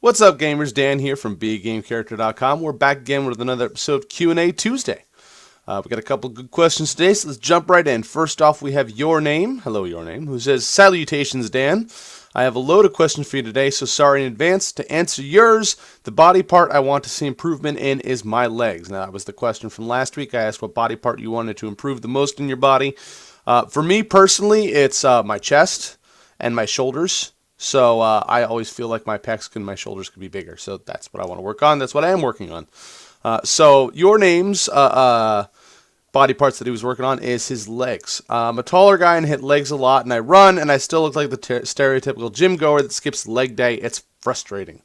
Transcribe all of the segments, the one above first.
What's up, gamers? Dan here from BeAGameCharacter.com. We're back again with another episode of Q&A Tuesday. We got a couple good questions today, so let's jump right in. First off, we have Your Name, hello Your Name, who says, "Salutations, Dan. I have a load of questions for you today, so sorry in advance. To answer yours, the body part I want to see improvement in is my legs." Now, that was the question from last week. I asked what body part you wanted to improve the most in your body. For me personally, it's my chest and my shoulders. So I always feel like my pecs and my shoulders could be bigger. So that's what I want to work on. That's what I am working on. So Your Name's body parts that he was working on is his legs. I'm a taller guy and hit legs a lot, and I run, and I still look like the stereotypical gym goer that skips leg day. It's frustrating.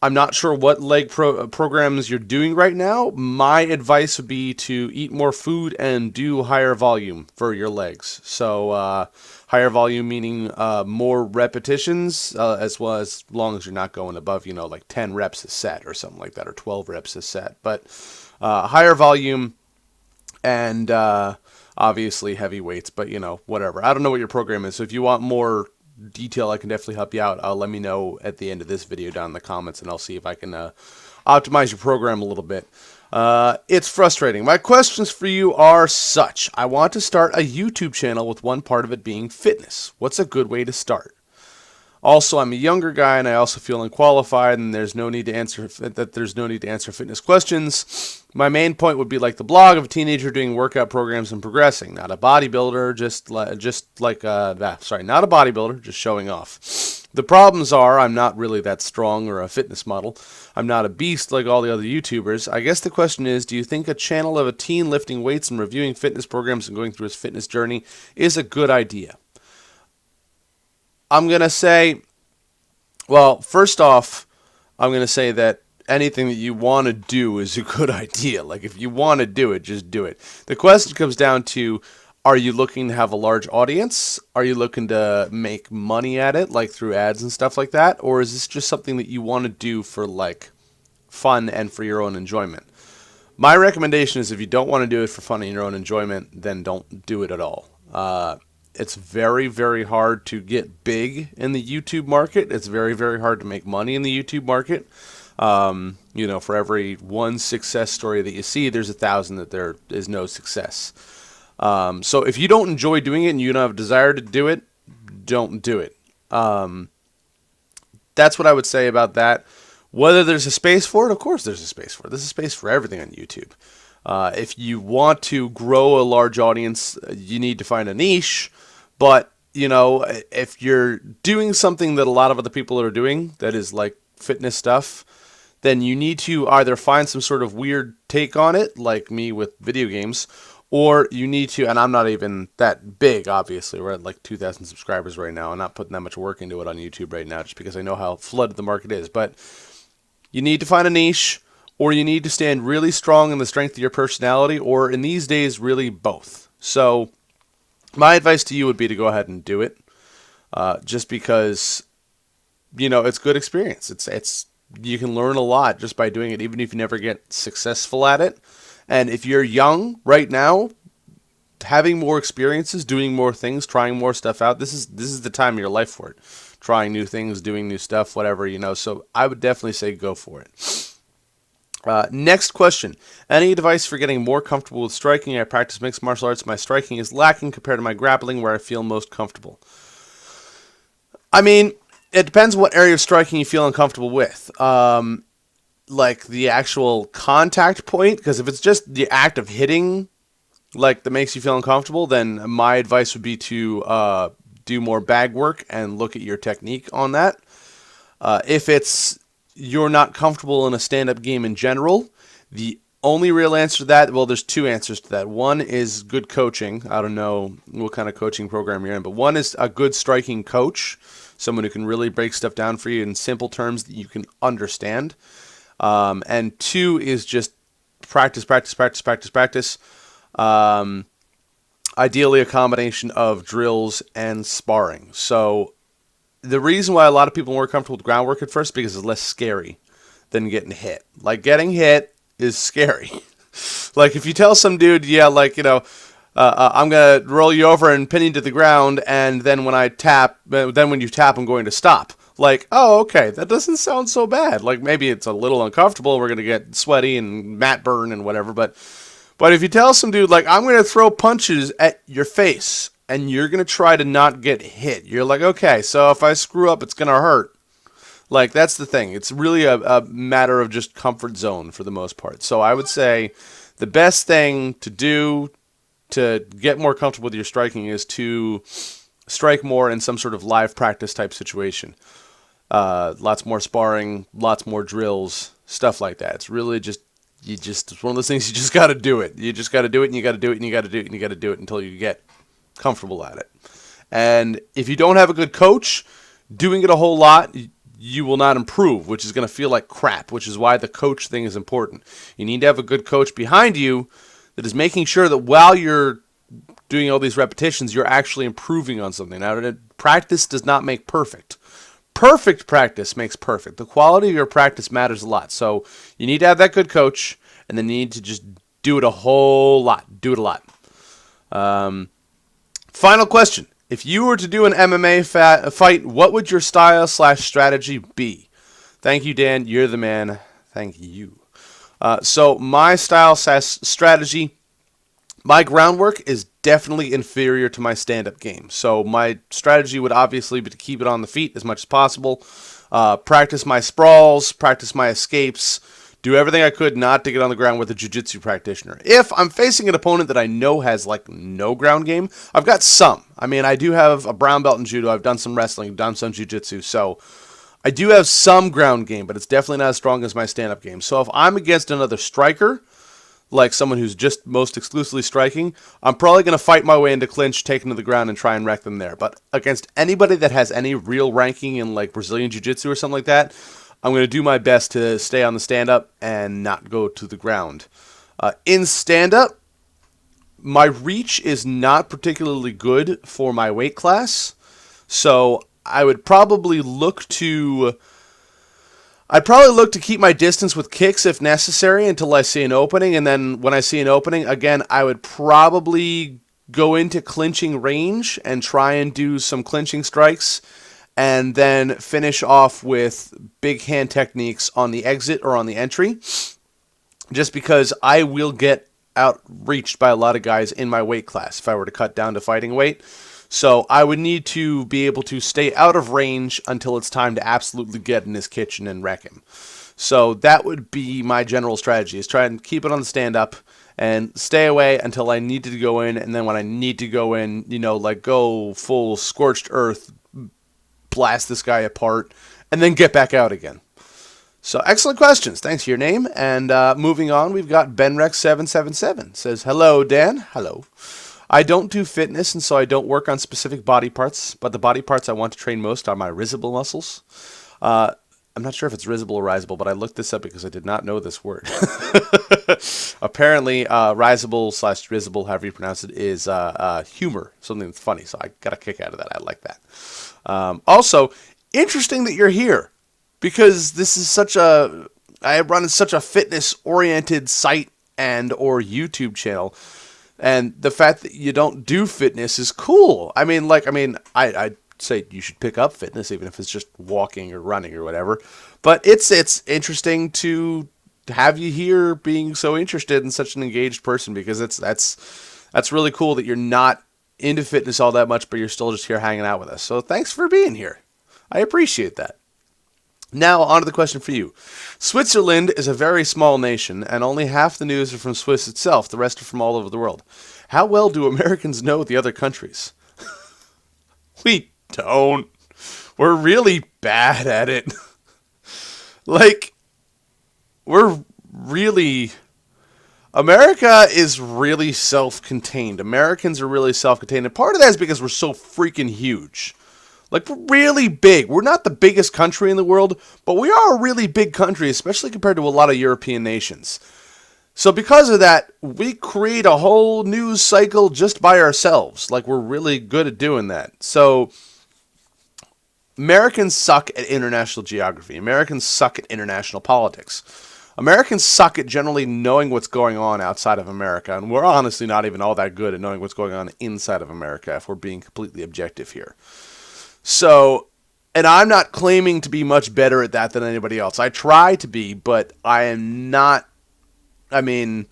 I'm not sure what leg programs you're doing right now. My advice would be to eat more food and do higher volume for your legs. So higher volume meaning more repetitions, as well as long as you're not going above, like 10 reps a set or something like that, or 12 reps a set. But higher volume and obviously heavy weights, but whatever. I don't know what your program is, so if you want more detail, I can definitely help you out. Let me know at the end of this video down in the comments, and I'll see if I can optimize your program a little bit. It's frustrating. My questions for you are such. I want to start a YouTube channel with one part of it being fitness. What's a good way to start? Also, I'm a younger guy, and I also feel unqualified, and there's no need to answer fitness questions. My main point would be like the blog of a teenager doing workout programs and progressing, not a bodybuilder, not a bodybuilder, just showing off. The problems are I'm not really that strong or a fitness model. I'm not a beast like all the other YouTubers. I guess the question is, do you think a channel of a teen lifting weights and reviewing fitness programs and going through his fitness journey is a good idea? I'm going to say, well, first off, I'm going to say that anything that you want to do is a good idea. Like, if you want to do it, just do it. The question comes down to, are you looking to have a large audience? Are you looking to make money at it, like through ads and stuff like that? Or is this just something that you want to do for, like, fun and for your own enjoyment? My recommendation is if you don't want to do it for fun and your own enjoyment, then don't do it at all. It's very, very hard to get big in the YouTube market. It's very, very hard to make money in the YouTube market. For every one success story that you see, there's 1,000 that there is no success. So if you don't enjoy doing it and you don't have a desire to do it, don't do it. That's what I would say about that. Whether there's a space for it, of course there's a space for it. There's a space for everything on YouTube. If you want to grow a large audience, you need to find a niche. But, if you're doing something that a lot of other people are doing, that is like fitness stuff, then you need to either find some sort of weird take on it, like me with video games, or you need to, and I'm not even that big, obviously. We're at like 2,000 subscribers right now. I'm not putting that much work into it on YouTube right now just because I know how flooded the market is. But you need to find a niche, or you need to stand really strong in the strength of your personality, or in these days, really both. So my advice to you would be to go ahead and do it, just because, it's good experience. It's you can learn a lot just by doing it, even if you never get successful at it. And if you're young right now, having more experiences, doing more things, trying more stuff out, this is the time of your life for it. Trying new things, doing new stuff, whatever, So I would definitely say go for it. Next question. Any advice for getting more comfortable with striking? I practice mixed martial arts. My striking is lacking compared to my grappling, where I feel most comfortable. I mean, it depends what area of striking you feel uncomfortable with. Like the actual contact point, because if it's just the act of hitting, like, that makes you feel uncomfortable, then my advice would be to do more bag work and look at your technique on that. If you're not comfortable in a stand-up game in general, the only real answer to that, well, there's two answers to that. One is good coaching. I don't know what kind of coaching program you're in, but one is a good striking coach, someone who can really break stuff down for you in simple terms that you can understand. And two is just practice. Ideally a combination of drills and sparring. So the reason why a lot of people are more comfortable with groundwork at first, because it's less scary than getting hit. Like, getting hit is scary. Like, if you tell some dude, I'm going to roll you over and pin you to the ground, and then when you tap, I'm going to stop. Like, oh, okay, that doesn't sound so bad. Like, maybe it's a little uncomfortable. We're going to get sweaty and mat burn and whatever. But if you tell some dude, like, I'm going to throw punches at your face and you're going to try to not get hit, you're like, okay, so if I screw up, it's going to hurt. Like, that's the thing. It's really a matter of just comfort zone for the most part. So I would say the best thing to do to get more comfortable with your striking is to strike more in some sort of live practice type situation. Lots more sparring, lots more drills, stuff like that. It's really it's one of those things you just got to do it. You just got to do it, and you got to do it, and you got to do it, and you got to do it until you get comfortable at it. And if you don't have a good coach, doing it a whole lot, you will not improve, which is going to feel like crap, which is why the coach thing is important. You need to have a good coach behind you that is making sure that while you're doing all these repetitions, you're actually improving on something. Now, practice does not make perfect. Perfect practice makes perfect. The quality of your practice matters a lot. So you need to have that good coach, and then you need to just do it a whole lot. Do it a lot. Final question. If you were to do an MMA fight, what would your style/strategy be? Thank you, Dan. You're the man. Thank you. So my style/strategy, my groundwork is definitely inferior to my stand-up game. So my strategy would obviously be to keep it on the feet as much as possible, practice my sprawls, practice my escapes, do everything I could not to get on the ground with a jiu-jitsu practitioner. If I'm facing an opponent that I know has like no ground game, I've got some. I mean, I do have a brown belt in judo. I've done some wrestling, I've done some jiu-jitsu. So I do have some ground game, but it's definitely not as strong as my stand-up game. So if I'm against another striker, like someone who's just most exclusively striking, I'm probably going to fight my way into clinch, take them to the ground, and try and wreck them there. But against anybody that has any real ranking in like Brazilian Jiu-Jitsu or something like that, I'm going to do my best to stay on the stand-up and not go to the ground. In stand-up, my reach is not particularly good for my weight class, so I would probably look to... I'd probably look to keep my distance with kicks if necessary until I see an opening, and then when I see an opening, again, I would probably go into clinching range and try and do some clinching strikes, and then finish off with big hand techniques on the exit or on the entry, just because I will get outreached by a lot of guys in my weight class if I were to cut down to fighting weight. So I would need to be able to stay out of range until it's time to absolutely get in his kitchen and wreck him. So that would be my general strategy, is try and keep it on the stand-up and stay away until I need to go in, and then when I need to go in, like go full scorched earth, blast this guy apart, and then get back out again. So excellent questions. Thanks for your name. And moving on, we've got BenRex777. Says, hello, Dan. Hello. I don't do fitness, and so I don't work on specific body parts, but the body parts I want to train most are my risible muscles. I'm not sure if it's risible or risible, but I looked this up because I did not know this word. Apparently, risible/risible, however you pronounce it, is humor, something that's funny, so I got a kick out of that. I like that. Also, interesting that you're here, because this is I run such a fitness-oriented site and or YouTube channel. And the fact that you don't do fitness is cool. I'd say you should pick up fitness, even if it's just walking or running or whatever. But it's interesting to have you here being so interested in such an engaged person, because that's really cool that you're not into fitness all that much, but you're still just here hanging out with us. So thanks for being here. I appreciate that. Now, on to the question for you. Switzerland is a very small nation, and only half the news are from Swiss itself. The rest are from all over the world. How well do Americans know the other countries? We don't. We're really bad at it. America is really self-contained. Americans are really self-contained, and part of that is because we're so freaking huge. We're really big. We're not the biggest country in the world, but we are a really big country, especially compared to a lot of European nations. So because of that, we create a whole news cycle just by ourselves. We're really good at doing that. So Americans suck at international geography. Americans suck at international politics. Americans suck at generally knowing what's going on outside of America, and we're honestly not even all that good at knowing what's going on inside of America, if we're being completely objective here. So And I'm not claiming to be much better at that than anybody else. I try to be, but I am not. I mean,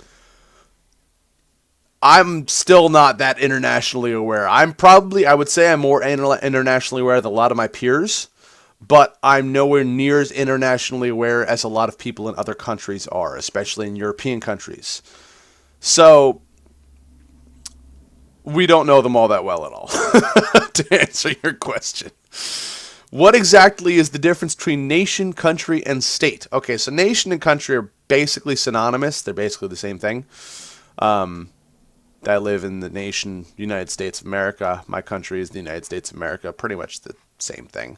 I'm still not that internationally aware. I would say I'm more internationally aware than a lot of my peers, but I'm nowhere near as internationally aware as a lot of people in other countries are, especially in European countries. So, we don't know them all that well at all, to answer your question. What exactly is the difference between nation, country, and state? Okay, so nation and country are basically synonymous. They're basically the same thing. I live in the nation, United States of America. My country is the United States of America. Pretty much the same thing.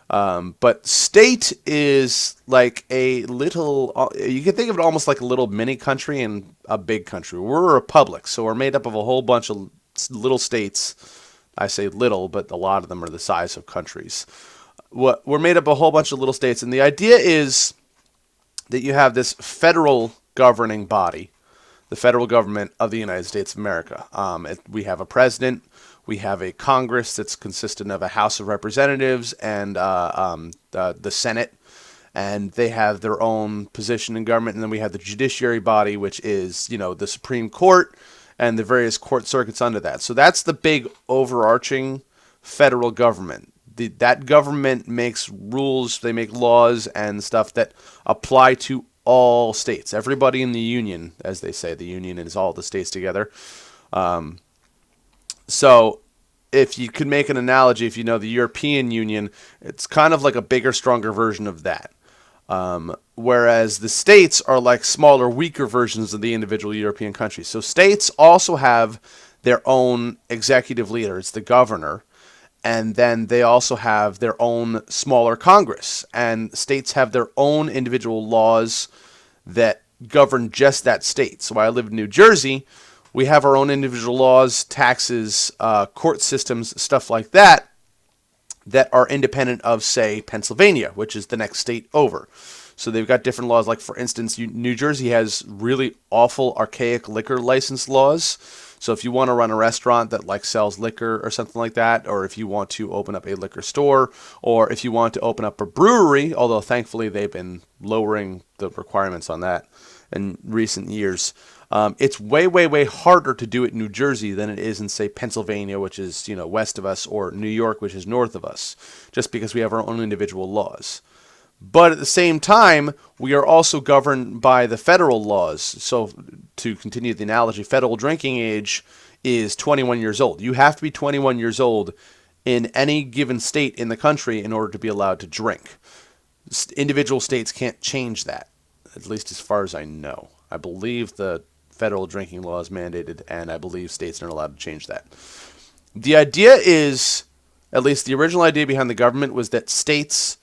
But state is like a little, you can think of it almost like a little mini country and a big country. We're a republic, so we're made up of a whole bunch of little states. I say little, but a lot of them are the size of countries. We're made up of a whole bunch of little states, and the idea is that you have this federal governing body, the federal government of the United States of America. We have a president. We have a Congress that's consistent of a House of Representatives and the Senate, and they have their own position in government. And then we have the judiciary body, which is, the Supreme Court and the various court circuits under that. So that's the big overarching federal government. That government makes rules, they make laws and stuff that apply to all states. Everybody in the union, as they say, the union is all the states together. So if you could make an analogy, if you know the European Union, it's kind of like a bigger, stronger version of that. Whereas the states are like smaller, weaker versions of the individual European countries. So states also have their own executive leader, it's the governor, and then they also have their own smaller Congress. And states have their own individual laws that govern just that state. So I live in New Jersey. We have our own individual laws, taxes, court systems, stuff like that are independent of, say, Pennsylvania, which is the next state over. So they've got different laws. Like, for instance, New Jersey has really awful, archaic liquor license laws. So if you want to run a restaurant that like sells liquor or something like that, or if you want to open up a liquor store, or if you want to open up a brewery, although thankfully they've been lowering the requirements on that in recent years, it's way, way, way harder to do it in New Jersey than it is in, say, Pennsylvania, which is, west of us, or New York, which is north of us, just because we have our own individual laws. But at the same time, we are also governed by the federal laws. So to continue the analogy, federal drinking age is 21 years old. You have to be 21 years old in any given state in the country in order to be allowed to drink. Individual states can't change that, at least as far as I know. I believe the federal drinking law is mandated, and I believe states aren't allowed to change that. The idea is, at least the original idea behind the government, was that states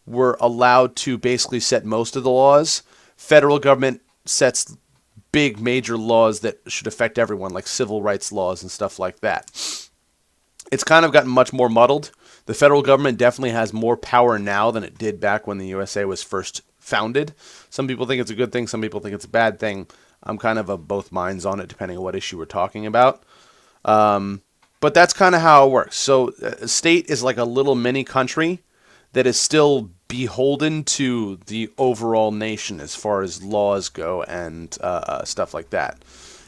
were allowed to basically set most of the laws. Federal government sets big, major laws that should affect everyone, like civil rights laws and stuff like that. It's kind of gotten much more muddled. The federal government definitely has more power now than it did back when the USA was first founded. Some people think it's a good thing, some people think it's a bad thing. I'm kind of both minds on it, depending on what issue we're talking about. But that's kind of how it works. So a state is like a little mini country that is still beholden to the overall nation as far as laws go and stuff like that.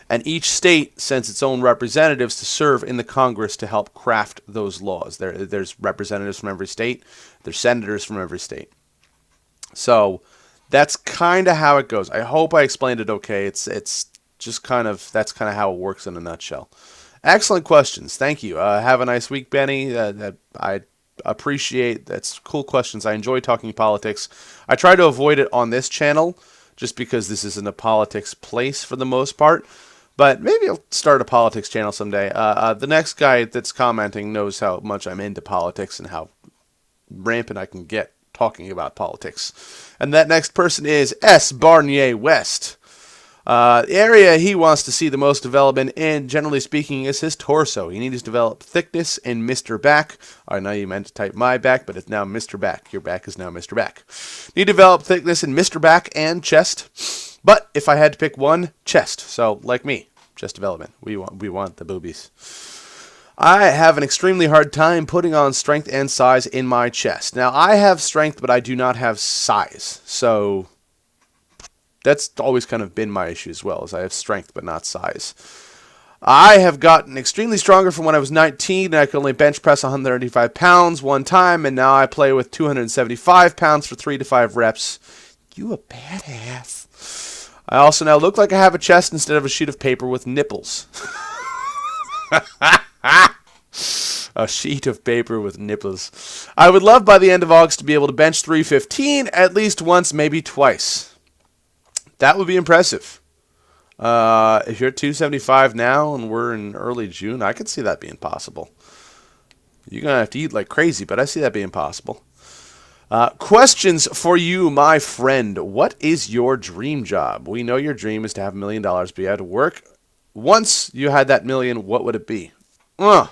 And each state sends its own representatives to serve in the Congress to help craft those laws. There's representatives from every state. There's senators from every state. So that's kind of how it goes. I hope I explained it okay. It's just that's kind of how it works in a nutshell. Excellent questions. Thank you. Have a nice week, Benny. I appreciate that's cool questions. I enjoy talking politics. I try to avoid it on this channel just because this isn't a politics place for the most part. But maybe I'll start a politics channel someday. The next guy that's commenting knows how much I'm into politics and how rampant I can get talking about politics. And that next person is S. Barnier West. The area he wants to see the most development in, generally speaking, is his torso. He needs to develop thickness in Mr. Back. I know you meant to type my back, but it's now Mr. Back. Your back is now Mr. Back. Need to develop thickness in Mr. Back and chest. But if I had to pick one, chest. So, like me, chest development. We want the boobies. I have an extremely hard time putting on strength and size in my chest. Now, I have strength, but I do not have size. So that's always kind of been my issue as well, is I have strength but not size. I have gotten extremely stronger from when I was 19, and I could only bench press 135 pounds one time, and now I play with 275 pounds for 3 to 5 reps. You a badass. I also now look like I have a chest instead of a sheet of paper with nipples. A sheet of paper with nipples. I would love by the end of August to be able to bench 315 at least once, maybe twice. That would be impressive. If you're at 275 now and we're in early June, I could see that being possible. You're going to have to eat like crazy, but I see that being possible. Questions for you, my friend. What is your dream job? We know your dream is to have $1 million, but you had to work. Once you had that million, what would it be? Well,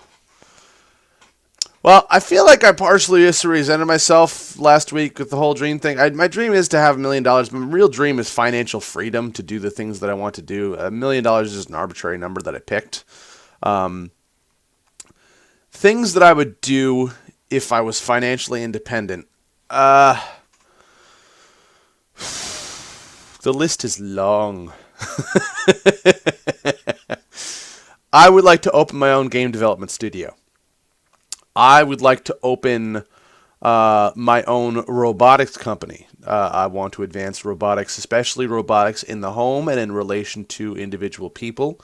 I feel like I partially just resented myself last week with the whole dream thing. My dream is to have $1 million, but my real dream is financial freedom to do the things that I want to do. $1 million is just an arbitrary number that I picked. Things that I would do if I was financially independent. The list is long. I would like to open my own game development studio. I would like to open my own robotics company. I want to advance robotics, especially robotics in the home and in relation to individual people,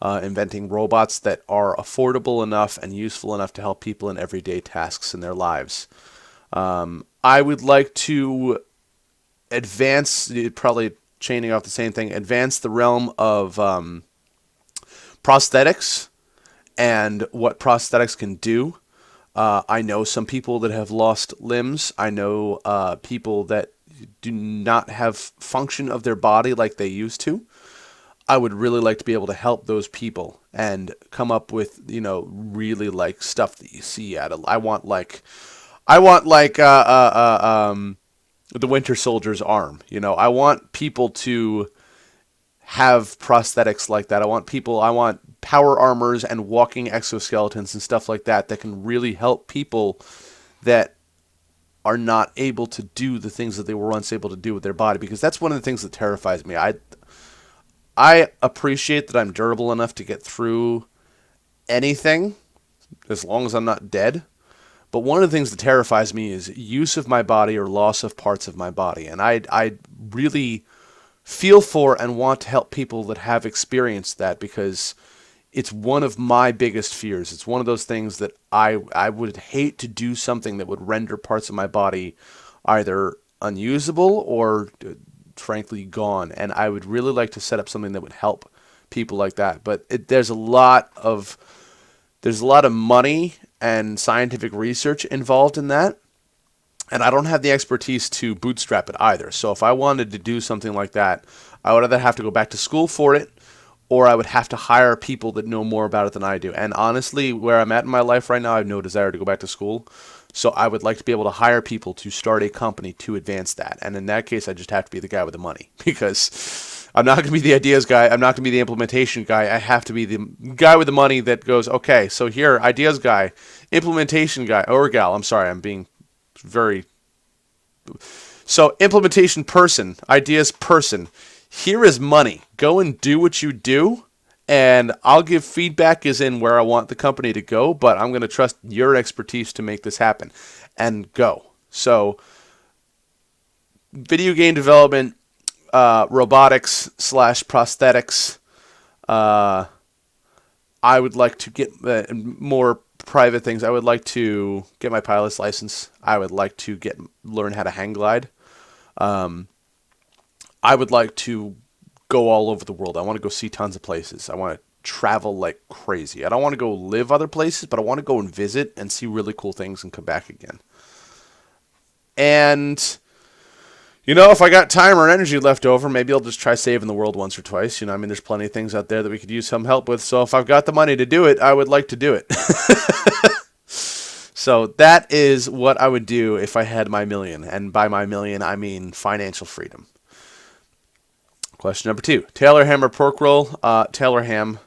inventing robots that are affordable enough and useful enough to help people in everyday tasks in their lives. I would like to advance, probably chaining off the same thing, advance the realm of prosthetics and what prosthetics can do. I know some people that have lost limbs. I know people that do not have function of their body like they used to. I would really like to be able to help those people and come up with, really like stuff that you see at I want like the Winter Soldier's arm. I want people to have prosthetics like that. I want power armors and walking exoskeletons and stuff like that can really help people that are not able to do the things that they were once able to do with their body, because that's one of the things that terrifies me. I appreciate that I'm durable enough to get through anything as long as I'm not dead. But one of the things that terrifies me is use of my body or loss of parts of my body. And I really feel for and want to help people that have experienced that, because it's one of my biggest fears. It's one of those things that I would hate to do something that would render parts of my body either unusable or frankly gone. And I would really like to set up something that would help people like that. But there's a lot of money and scientific research involved in that. And I don't have the expertise to bootstrap it either. So if I wanted to do something like that, I would either have to go back to school for it, or I would have to hire people that know more about it than I do. And honestly, where I'm at in my life right now, I have no desire to go back to school. So I would like to be able to hire people to start a company to advance that. And in that case, I just have to be the guy with the money, because I'm not going to be the ideas guy. I'm not going to be the implementation guy. I have to be the guy with the money that goes, okay, so here, ideas guy, implementation guy, or gal. I'm sorry, I'm being very... So implementation person, ideas person. Here is money. Go and do what you do, and I'll give feedback as in where I want the company to go, but I'm going to trust your expertise to make this happen, and go. So video game development, robotics / prosthetics. I would like to get more private things. I would like to get my pilot's license. I would like to learn how to hang glide. I would like to go all over the world. I want to go see tons of places. I want to travel like crazy. I don't want to go live other places, but I want to go and visit and see really cool things and come back again. And, if I got time or energy left over, maybe I'll just try saving the world once or twice. There's plenty of things out there that we could use some help with. So if I've got the money to do it, I would like to do it. So that is what I would do if I had my million. And by my million, I mean financial freedom. Question number 2. Taylor ham or pork roll? Taylor ham.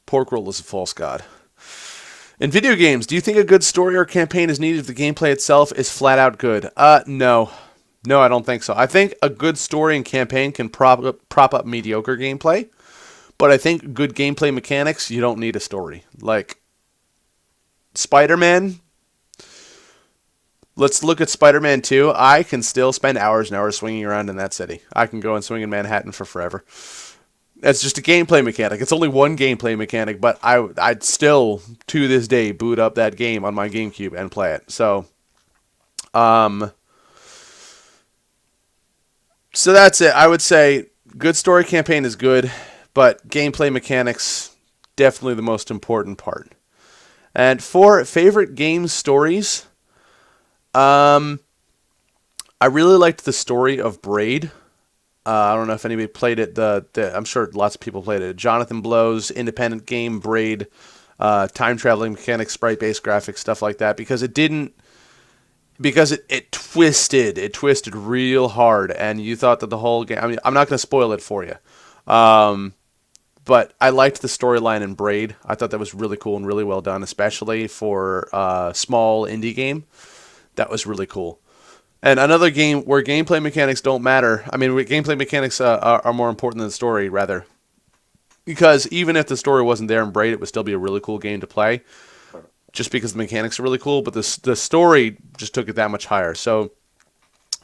Pork roll is a false god. In video games, do you think a good story or campaign is needed if the gameplay itself is flat out good? No. No, I don't think so. I think a good story and campaign can prop up mediocre gameplay, but I think good gameplay mechanics, you don't need a story. Like, Spider-Man, let's look at Spider-Man 2. I can still spend hours and hours swinging around in that city. I can go and swing in Manhattan for forever. That's just a gameplay mechanic. It's only one gameplay mechanic, but I'd still, to this day, boot up that game on my GameCube and play it. So that's it. I would say good story campaign is good, but gameplay mechanics, definitely the most important part. And for favorite game stories, I really liked the story of Braid. I don't know if anybody played it. I'm sure lots of people played it. Jonathan Blow's independent game, Braid, time traveling mechanics, sprite based graphics, stuff like that. Because it twisted real hard, and you thought that the whole game. I mean, I'm not going to spoil it for you, but I liked the storyline in Braid. I thought that was really cool and really well done, especially for a small indie game. That was really cool. And another game where gameplay mechanics don't matter. I mean, gameplay mechanics are more important than the story, rather. Because even if the story wasn't there in Braid, it would still be a really cool game to play. Just because the mechanics are really cool, but the story just took it that much higher. So,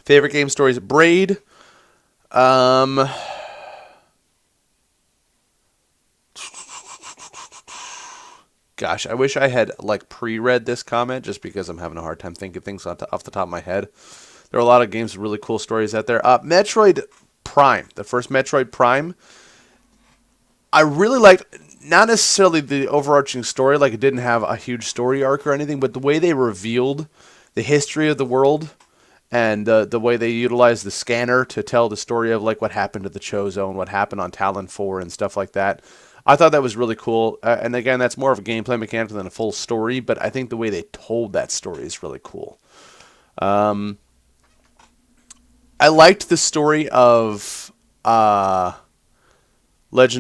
favorite game stories, Braid. Gosh, I wish I had pre-read this comment, just because I'm having a hard time thinking things off the top of my head. There are a lot of games with really cool stories out there. Metroid Prime, the first Metroid Prime, I really liked, not necessarily the overarching story, like it didn't have a huge story arc or anything, but the way they revealed the history of the world and the way they utilized the scanner to tell the story of what happened to the Chozo and what happened on Talon 4 and stuff like that. I thought that was really cool. And again, that's more of a gameplay mechanic than a full story, but I think the way they told that story is really cool. I liked the story of Legend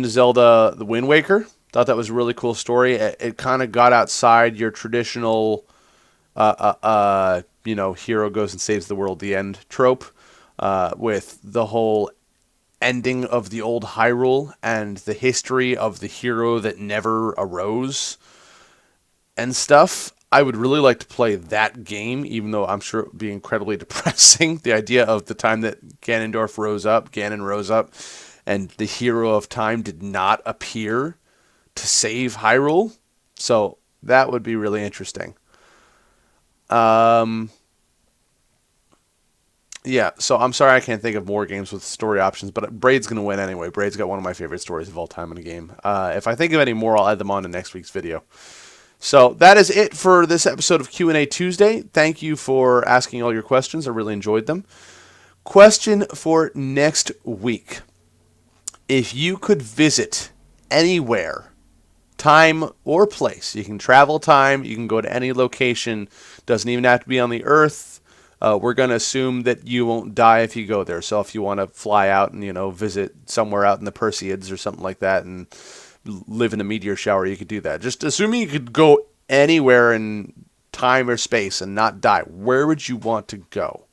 of Zelda The Wind Waker. Thought that was a really cool story. It kind of got outside your traditional, hero goes and saves the world, the end trope, with the whole ending of the old Hyrule and the history of the hero that never arose and stuff. I would really like to play that game, even though I'm sure it would be incredibly depressing. The idea of the time that Ganon rose up, and the hero of time did not appear to save Hyrule. So that would be really interesting. Yeah, so I'm sorry I can't think of more games with story options, but Braid's going to win anyway. Braid's got one of my favorite stories of all time in a game. If I think of any more, I'll add them on to next week's video. So that is it for this episode of Q&A Tuesday. Thank you for asking all your questions. I really enjoyed them. Question for next week. If you could visit anywhere, time or place, you can travel time, you can go to any location, doesn't even have to be on the Earth. We're going to assume that you won't die if you go there. So if you want to fly out and, visit somewhere out in the Perseids or something like that and live in a meteor shower, you could do that. Just assuming you could go anywhere in time or space and not die, where would you want to go?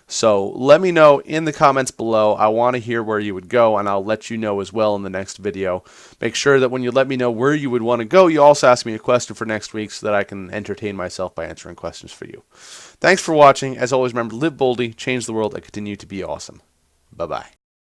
So let me know in the comments below. I want to hear where you would go, and I'll let you know as well in the next video. Make sure that when you let me know where you would want to go, you also ask me a question for next week so that I can entertain myself by answering questions for you. Thanks for watching. As always, remember to live boldly, change the world, and continue to be awesome. Bye-bye.